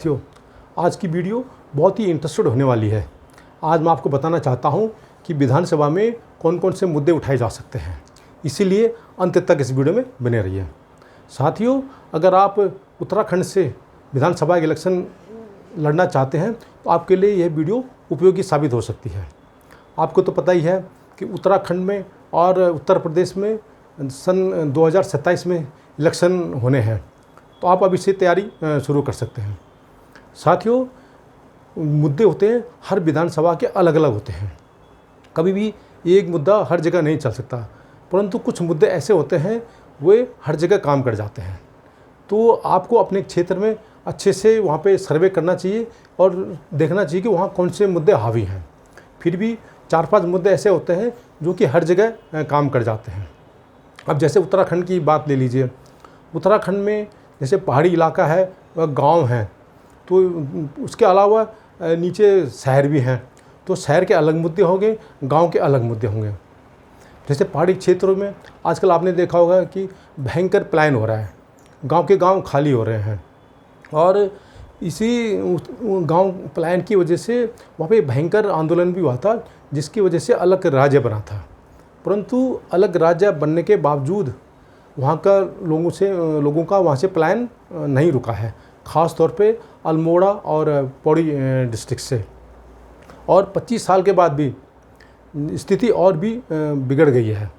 साथियों, आज की वीडियो बहुत ही इंटरेस्टेड होने वाली है। आज मैं आपको बताना चाहता हूं कि विधानसभा में कौन कौन से मुद्दे उठाए जा सकते हैं, इसीलिए अंत तक इस वीडियो में बने रहिए। साथियों, अगर आप उत्तराखंड से विधानसभा इलेक्शन लड़ना चाहते हैं तो आपके लिए यह वीडियो उपयोगी साबित हो सकती है। आपको तो पता ही है कि उत्तराखंड में और उत्तर प्रदेश में सन 2027 में इलेक्शन होने हैं, तो आप अब इससे तैयारी शुरू कर सकते हैं। साथियों, मुद्दे होते हैं हर विधानसभा के अलग अलग होते हैं। कभी भी एक मुद्दा हर जगह नहीं चल सकता, परंतु कुछ मुद्दे ऐसे होते हैं वे हर जगह काम कर जाते हैं। तो आपको अपने क्षेत्र में अच्छे से वहाँ पे सर्वे करना चाहिए और देखना चाहिए कि वहाँ कौन से मुद्दे हावी हैं। फिर भी 4-5 मुद्दे ऐसे होते हैं जो कि हर जगह काम कर जाते हैं। अब जैसे उत्तराखंड की बात ले लीजिए। उत्तराखंड में जैसे पहाड़ी इलाका है व गाँव हैं, तो उसके अलावा नीचे शहर भी हैं, तो शहर के अलग मुद्दे होंगे, गांव के अलग मुद्दे होंगे। जैसे पहाड़ी क्षेत्रों में आजकल आपने देखा होगा कि भयंकर पलायन हो रहा है, गांव के गांव खाली हो रहे हैं और इसी गांव पलायन की वजह से वहाँ पे भयंकर आंदोलन भी हुआ था, जिसकी वजह से अलग राज्य बना था। परंतु अलग राज्य बनने के बावजूद वहाँ का लोगों का वहाँ से पलायन नहीं रुका है, ख़ास तौर पे अल्मोड़ा और पौड़ी डिस्ट्रिक्ट से। और 25 साल के बाद भी स्थिति और भी बिगड़ गई है।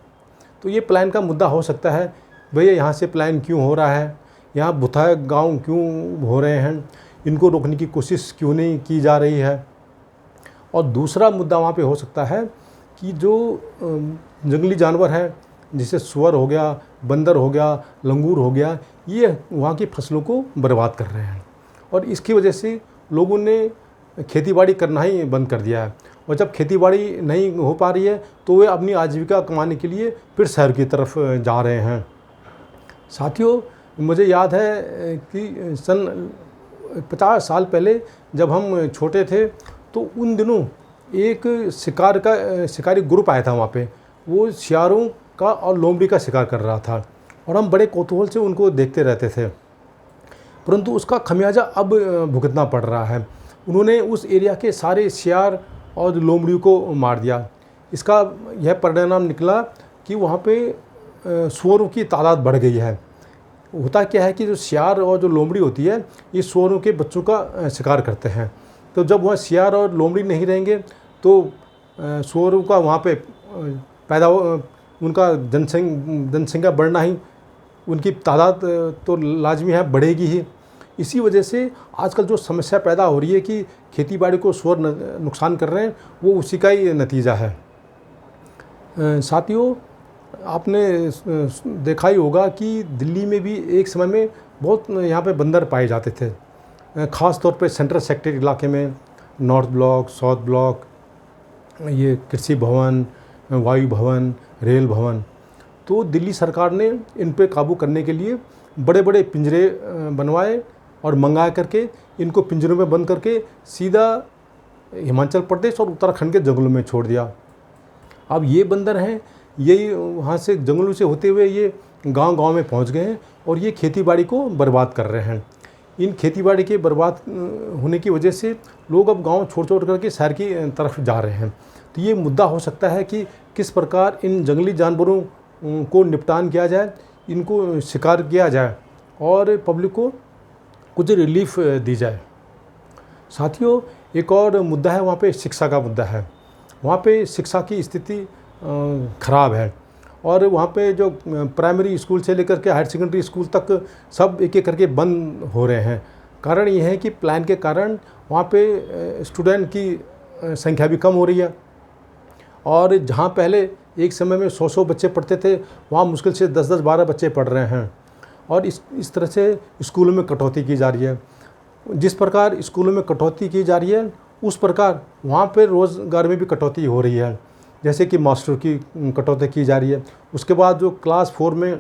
तो ये पलायन का मुद्दा हो सकता है, भैया यहाँ से पलायन क्यों हो रहा है, यहाँ बुथा गांव क्यों हो रहे हैं, इनको रोकने की कोशिश क्यों नहीं की जा रही है। और दूसरा मुद्दा वहाँ पे हो सकता है कि जो जंगली जानवर हैं, जैसे सुअर हो गया, बंदर हो गया, लंगूर हो गया, ये वहाँ की फसलों को बर्बाद कर रहे हैं और इसकी वजह से लोगों ने खेतीबाड़ी करना ही बंद कर दिया है। और जब खेतीबाड़ी नहीं हो पा रही है तो वे अपनी आजीविका कमाने के लिए फिर शहर की तरफ जा रहे हैं। साथियों, मुझे याद है कि सन 50 साल पहले जब हम छोटे थे तो उन दिनों एक शिकारी ग्रुप आया था वहाँ पे। वो सियारों का और लोमड़ी का शिकार कर रहा था और हम बड़े कौतूहल से उनको देखते रहते थे। परंतु उसका खमियाजा अब भुगतना पड़ रहा है। उन्होंने उस एरिया के सारे सियार और लोमड़ियों को मार दिया। इसका यह परिणाम निकला कि वहाँ पे सुअरों की तादाद बढ़ गई है। होता क्या है कि जो सियार और जो लोमड़ी होती है, ये सुअरों के बच्चों का शिकार करते हैं। तो जब वहाँ सियार और लोमड़ी नहीं रहेंगे तो सुअरों का वहाँ पे उनका जनसंख्या बढ़ना ही, उनकी तादाद तो लाजमी है, बढ़ेगी ही। इसी वजह से आजकल जो समस्या पैदा हो रही है कि खेतीबाड़ी को सुअर नुकसान कर रहे हैं, वो उसी का ही नतीजा है। साथियों, आपने देखा ही होगा कि दिल्ली में भी एक समय में बहुत यहाँ पे बंदर पाए जाते थे, ख़ास तौर पे सेंट्रल सेक्टर इलाके में, नॉर्थ ब्लॉक, साउथ ब्लॉक, ये कृषि भवन, वायु भवन, रेल भवन। तो दिल्ली सरकार ने इन पे काबू करने के लिए बड़े बड़े पिंजरे बनवाए और मंगा करके इनको पिंजरों में बंद करके सीधा हिमाचल प्रदेश और उत्तराखंड के जंगलों में छोड़ दिया। अब ये बंदर हैं, यही वहाँ से जंगलों से होते हुए ये गांव-गांव में पहुँच गए हैं और ये खेतीबाड़ी को बर्बाद कर रहे हैं। इन खेतीबाड़ी के बर्बाद होने की वजह से लोग अब गाँव छोड़ करके शहर की तरफ जा रहे हैं। तो ये मुद्दा हो सकता है कि किस प्रकार इन जंगली जानवरों को निपटान किया जाए, इनको शिकार किया जाए और पब्लिक को कुछ रिलीफ दी जाए। साथियों, एक और मुद्दा है, वहाँ पे शिक्षा का मुद्दा है। वहाँ पे शिक्षा की स्थिति ख़राब है और वहाँ पे जो प्राइमरी स्कूल से लेकर के हायर सेकेंडरी स्कूल तक सब एक एक करके बंद हो रहे हैं। कारण ये है कि प्लान के कारण वहाँ पे स्टूडेंट की संख्या भी कम हो रही है और जहाँ पहले एक समय में 100 बच्चे पढ़ते थे, वहाँ मुश्किल से 10-10, 12 बच्चे पढ़ रहे हैं और इस तरह से स्कूलों में कटौती की जा रही है। जिस प्रकार स्कूलों में कटौती की जा रही है, उस प्रकार वहाँ पर रोज़गार में भी कटौती हो रही है। जैसे कि मास्टर की कटौती की जा रही है। उसके बाद जो क्लास 4 में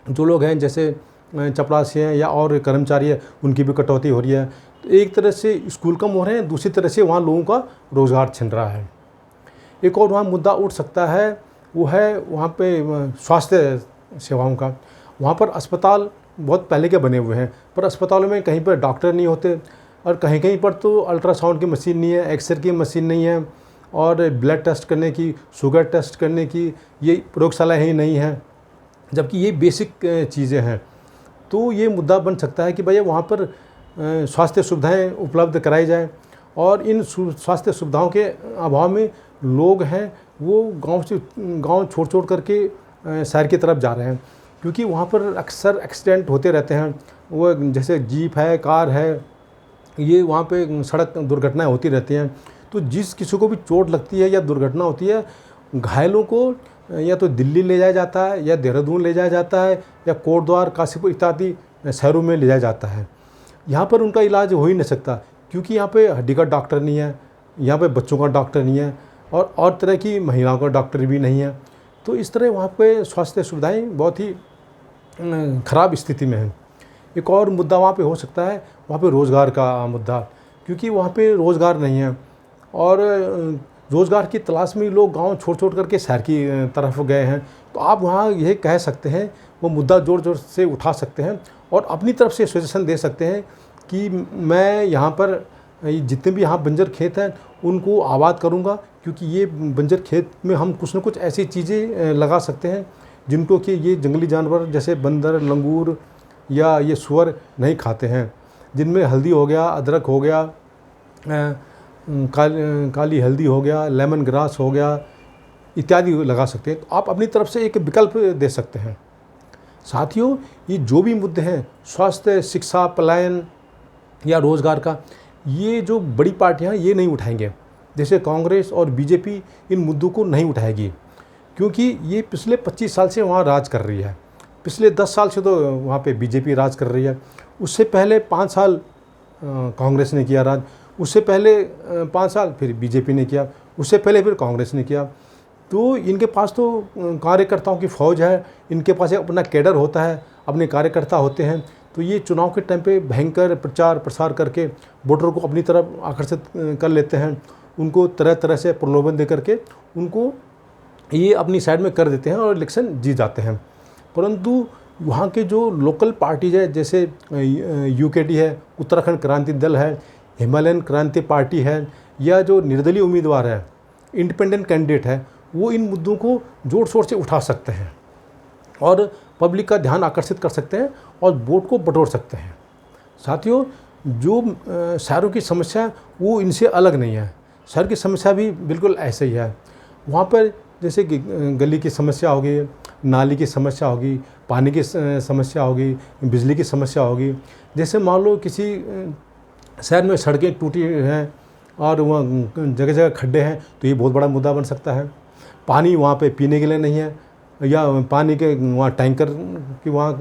जो लोग हैं, जैसे चपरासी हैं या और कर्मचारी हैं, उनकी भी कटौती हो रही है। तो एक तरह से स्कूल कम हो रहे हैं, दूसरी तरह से वहाँ लोगों का रोज़गार छिन रहा है। एक और वहाँ मुद्दा उठ सकता है, वो है वहाँ पे स्वास्थ्य सेवाओं का। वहाँ पर अस्पताल बहुत पहले के बने हुए हैं, पर अस्पतालों में कहीं पर डॉक्टर नहीं होते, और कहीं कहीं पर तो अल्ट्रासाउंड की मशीन नहीं है, एक्सरे की मशीन नहीं है, और ब्लड टेस्ट करने की, शुगर टेस्ट करने की ये प्रयोगशाला ही नहीं है, जबकि ये बेसिक चीज़ें हैं। तो ये मुद्दा बन सकता है कि भैया वहाँ पर स्वास्थ्य सुविधाएं उपलब्ध कराई जाए, और इन स्वास्थ्य सुविधाओं के अभाव में लोग हैं वो गांव छोड़ करके शहर की तरफ जा रहे हैं, क्योंकि वहाँ पर अक्सर एक्सीडेंट होते रहते हैं। वो जैसे जीप है, कार है, ये वहाँ पे सड़क दुर्घटनाएं होती रहती हैं। तो जिस किसी को भी चोट लगती है या दुर्घटना होती है, घायलों को या तो दिल्ली ले जाया जाता है, या देहरादून ले जाया जाता है, या कोटद्वार, काशीपुर इत्यादि शहरों में ले जाया जाता है। यहाँ पर उनका इलाज हो ही नहीं सकता, क्योंकि यहाँ पे हड्डी का डॉक्टर नहीं है, यहाँ पे बच्चों का डॉक्टर नहीं है, और तरह की महिलाओं का डॉक्टर भी नहीं है। तो इस तरह वहाँ पे स्वास्थ्य सुविधाएं बहुत ही ख़राब स्थिति में हैं। एक और मुद्दा वहाँ पे हो सकता है, वहाँ पे रोज़गार का मुद्दा, क्योंकि वहाँ पे रोज़गार नहीं है, और रोज़गार की तलाश में लोग गांव छोड़ करके शहर की तरफ गए हैं। तो आप वहाँ यह कह सकते हैं, वो मुद्दा ज़ोर से उठा सकते हैं, और अपनी तरफ से सजेशन दे सकते हैं कि मैं यहाँ पर जितने भी यहाँ बंजर खेत हैं उनको आबाद करूँगा, क्योंकि ये बंजर खेत में हम कुछ न कुछ ऐसी चीज़ें लगा सकते हैं जिनको कि ये जंगली जानवर जैसे बंदर, लंगूर या ये सुअर नहीं खाते हैं, जिनमें हल्दी हो गया, अदरक हो गया, काली हल्दी हो गया, लेमन ग्रास हो गया, इत्यादि लगा सकते हैं। तो आप अपनी तरफ से एक विकल्प दे सकते हैं। साथियों, ये जो भी मुद्दे हैं, स्वास्थ्य, शिक्षा, पलायन या रोज़गार का, ये जो बड़ी पार्टियां ये नहीं उठाएंगे, जैसे कांग्रेस और बीजेपी इन मुद्दों को नहीं उठाएगी, क्योंकि ये पिछले 25 साल से वहाँ राज कर रही है। पिछले 10 साल से तो वहाँ पे बीजेपी राज कर रही है, उससे पहले 5 साल कांग्रेस ने किया राज, उससे पहले 5 साल फिर बीजेपी ने किया, उससे पहले फिर कांग्रेस ने किया। तो इनके पास तो कार्यकर्ताओं की फ़ौज है, इनके पास एक अपना कैडर होता है, अपने कार्यकर्ता होते हैं। तो ये चुनाव के टाइम पे भयंकर प्रचार प्रसार करके वोटर को अपनी तरफ आकर्षित कर लेते हैं, उनको तरह तरह से प्रलोभन दे करके उनको ये अपनी साइड में कर देते हैं और इलेक्शन जीत जाते हैं। परंतु वहाँ के जो लोकल पार्टीज है, जैसे यूकेडी है, उत्तराखंड क्रांति दल है, हिमालयन क्रांति पार्टी है, या जो निर्दलीय उम्मीदवार है, इंडिपेंडेंट कैंडिडेट है, वो इन मुद्दों को जोर शोर से उठा सकते हैं और पब्लिक का ध्यान आकर्षित कर सकते हैं और वोट को बटोर सकते हैं। साथियों, जो शहरों की समस्या है वो इनसे अलग नहीं है। शहर की समस्या भी बिल्कुल ऐसे ही है। वहाँ पर जैसे कि गली की समस्या होगी, नाली की समस्या होगी, पानी की समस्या होगी, बिजली की समस्या होगी। जैसे मान लो किसी शहर में सड़कें टूटी हैं और वहाँ जगह जगह खड्डे हैं, तो ये बहुत बड़ा मुद्दा बन सकता है। पानी वहाँ पे पीने के लिए नहीं है, या पानी के वहाँ टैंकर की वहाँ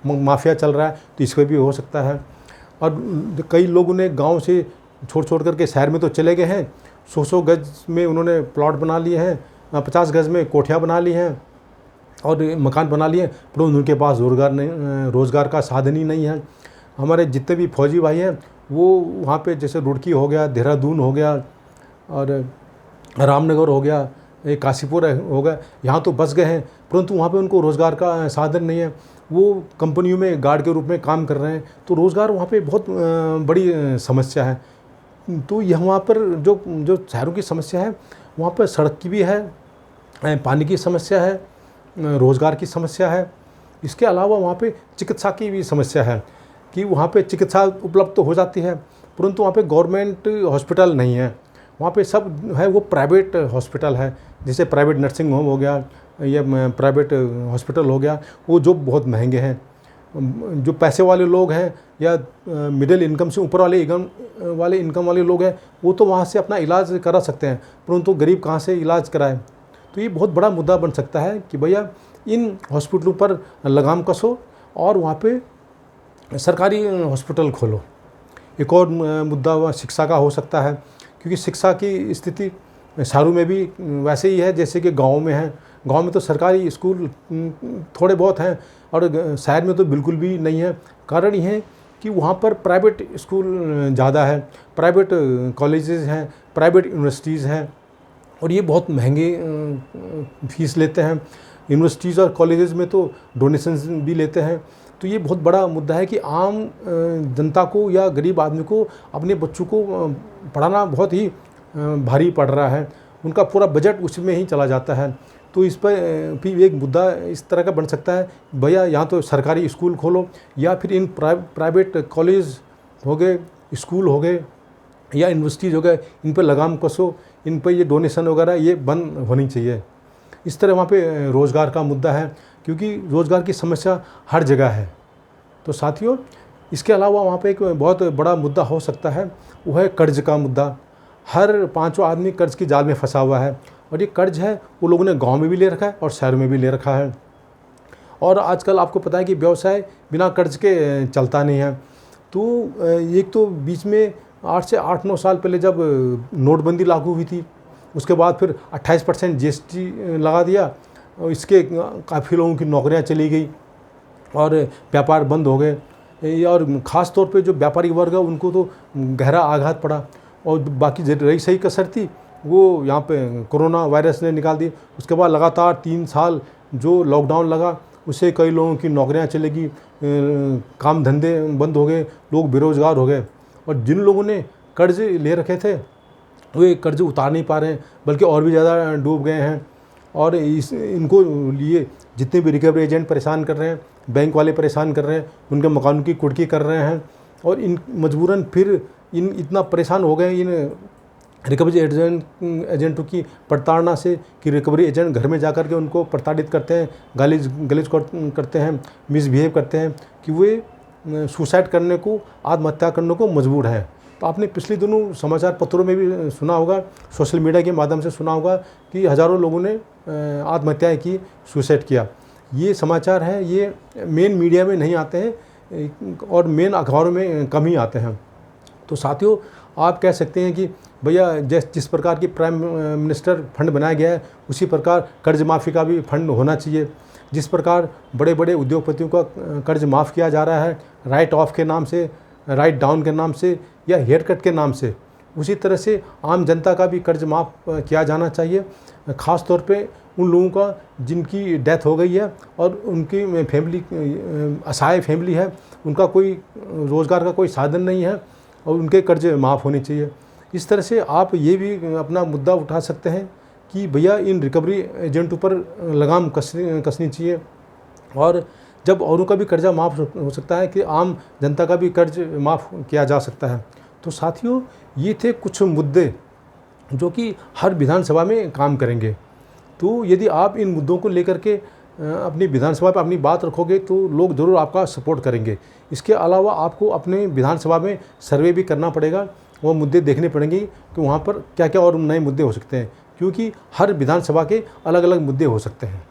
माफिया चल रहा है, तो इस पर भी हो सकता है। और कई लोगों ने गांव से छोड़ करके शहर में तो चले गए हैं, 100 गज में उन्होंने प्लॉट बना लिए हैं, 50 गज में कोठियाँ बना ली हैं और मकान बना लिए हैं, पर उनके पास रोज़गार का साधन ही नहीं है। हमारे जितने भी फौजी भाई हैं वो वहाँ पे जैसे रुड़की हो गया, देहरादून हो गया और रामनगर हो गया, काशीपुर हो गया, यहाँ तो बस गए हैं, परंतु वहाँ पे उनको रोज़गार का साधन नहीं है। वो कंपनियों में गार्ड के रूप में काम कर रहे हैं, तो रोज़गार वहाँ पे बहुत बड़ी समस्या है। तो यह वहाँ पर जो शहरों की समस्या है, वहाँ पर सड़क की भी है, पानी की समस्या है, रोज़गार की समस्या है। इसके अलावा वहाँ पे चिकित्सा की भी समस्या है कि वहाँ पे चिकित्सा उपलब्ध तो हो जाती है, परंतु वहाँ पे गवर्नमेंट हॉस्पिटल नहीं है। वहाँ पे सब है वो प्राइवेट हॉस्पिटल है, जैसे प्राइवेट नर्सिंग होम हो गया या प्राइवेट हॉस्पिटल हो गया, वो जो बहुत महंगे हैं। जो पैसे वाले लोग हैं या मिडिल इनकम से ऊपर वाले इनकम वाले लोग हैं, वो तो वहाँ से अपना इलाज करा सकते हैं, परंतु गरीब कहाँ से इलाज कराए। तो ये बहुत बड़ा मुद्दा बन सकता है कि भैया इन हॉस्पिटलों पर लगाम कसो और वहाँ पे सरकारी हॉस्पिटल खोलो। एक और मुद्दा वह शिक्षा का हो सकता है, क्योंकि शिक्षा की स्थिति शहरों में भी वैसे ही है जैसे कि गाँव में है। गांव में तो सरकारी स्कूल थोड़े बहुत हैं और शहर में तो बिल्कुल भी नहीं है। कारण ये है कि वहाँ पर प्राइवेट स्कूल ज़्यादा है, प्राइवेट कॉलेजेस हैं, प्राइवेट यूनिवर्सिटीज़ हैं और ये बहुत महंगे फीस लेते हैं। यूनिवर्सिटीज़ और कॉलेजेस में तो डोनेशंस भी लेते हैं, तो ये बहुत बड़ा मुद्दा है कि आम जनता को या गरीब आदमी को अपने बच्चों को पढ़ाना बहुत ही भारी पड़ रहा है। उनका पूरा बजट उसमें ही चला जाता है। तो इस पर भी एक मुद्दा इस तरह का बन सकता है, भैया यहाँ तो सरकारी स्कूल खोलो या फिर इन प्राइवेट कॉलेज हो गए, स्कूल हो गए या यूनिवर्सिटीज़ हो गए, इन पर लगाम कसो, इन पर ये डोनेशन वगैरह ये बंद होनी चाहिए। इस तरह वहाँ पे रोज़गार का मुद्दा है, क्योंकि रोज़गार की समस्या हर जगह है। तो साथियों, इसके अलावा वहाँ पे एक बहुत बड़ा मुद्दा हो सकता है, वो है कर्ज़ का मुद्दा। हर पाँचों आदमी कर्ज़ की जाल में फंसा हुआ है, और ये कर्ज़ है वो लोगों ने गांव में भी ले रखा है और शहर में भी ले रखा है। और आजकल आपको पता है कि व्यवसाय बिना कर्ज़ के चलता नहीं है। तो एक तो बीच में 8 से 8-9 साल पहले जब नोटबंदी लागू हुई थी, उसके बाद फिर 28% GST लगा दिया, और इसके काफ़ी लोगों की नौकरियां चली गई और व्यापार बंद हो गए। और ख़ास तौर पे जो व्यापारी वर्ग है उनको तो गहरा आघात पड़ा, और बाकी रही सही कसर थी वो यहाँ पे कोरोना वायरस ने निकाल दी। उसके बाद लगातार 3 साल जो लॉकडाउन लगा, उससे कई लोगों की नौकरियां चली गई, काम धंधे बंद हो गए, लोग बेरोज़गार हो गए। और जिन लोगों ने कर्ज़ ले रखे थे वे कर्ज़ उतार नहीं पा रहे हैं, बल्कि और भी ज़्यादा डूब गए हैं। और इनको लिए जितने भी रिकवरी एजेंट परेशान कर रहे हैं, बैंक वाले परेशान कर रहे हैं, उनके मकानों की कुर्की कर रहे हैं। और इन मजबूरन फिर इतना परेशान हो गए इन रिकवरी एजेंटों की प्रताड़ना से कि रिकवरी एजेंट घर में जाकर के उनको प्रताड़ित करते हैं, गलीज करते हैं, मिसबिहेव करते हैं, कि वे सुसाइड करने को, आत्महत्या करने को मजबूर हैं। तो आपने पिछले दिनों समाचार पत्रों में भी सुना होगा, सोशल मीडिया के माध्यम से सुना होगा कि हज़ारों लोगों ने आत्महत्याएँ की, सुसाइड किया। ये समाचार हैं, ये मेन मीडिया में नहीं आते हैं और मेन अखबारों में कम ही आते हैं। तो साथियों, आप कह सकते हैं कि भैया जिस प्रकार की प्राइम मिनिस्टर फंड बनाया गया है, उसी प्रकार कर्ज माफ़ी का भी फंड होना चाहिए। जिस प्रकार बड़े बड़े उद्योगपतियों का कर्ज माफ़ किया जा रहा है, राइट ऑफ के नाम से, राइट डाउन के नाम से या हेयर कट के नाम से, उसी तरह से आम जनता का भी कर्ज माफ़ किया जाना चाहिए। ख़ास तौर पे उन लोगों का जिनकी डेथ हो गई है और उनकी फैमिली असहाय फैमिली है, उनका कोई रोज़गार का कोई साधन नहीं है, और उनके कर्ज माफ़ होने चाहिए। इस तरह से आप ये भी अपना मुद्दा उठा सकते हैं कि भैया इन रिकवरी एजेंटों पर लगाम कसनी चाहिए। और जब औरों का भी कर्जा माफ़ हो सकता है कि आम जनता का भी कर्ज माफ़ किया जा सकता है। तो साथियों, ये थे कुछ मुद्दे जो कि हर विधानसभा में काम करेंगे। तो यदि आप इन मुद्दों को लेकर के अपनी विधानसभा पर अपनी बात रखोगे तो लोग ज़रूर आपका सपोर्ट करेंगे। इसके अलावा आपको अपने विधानसभा में सर्वे भी करना पड़ेगा, वो मुद्दे देखने पड़ेंगे कि वहाँ पर क्या क्या और नए मुद्दे हो सकते हैं, क्योंकि हर विधानसभा के अलग अलग मुद्दे हो सकते हैं।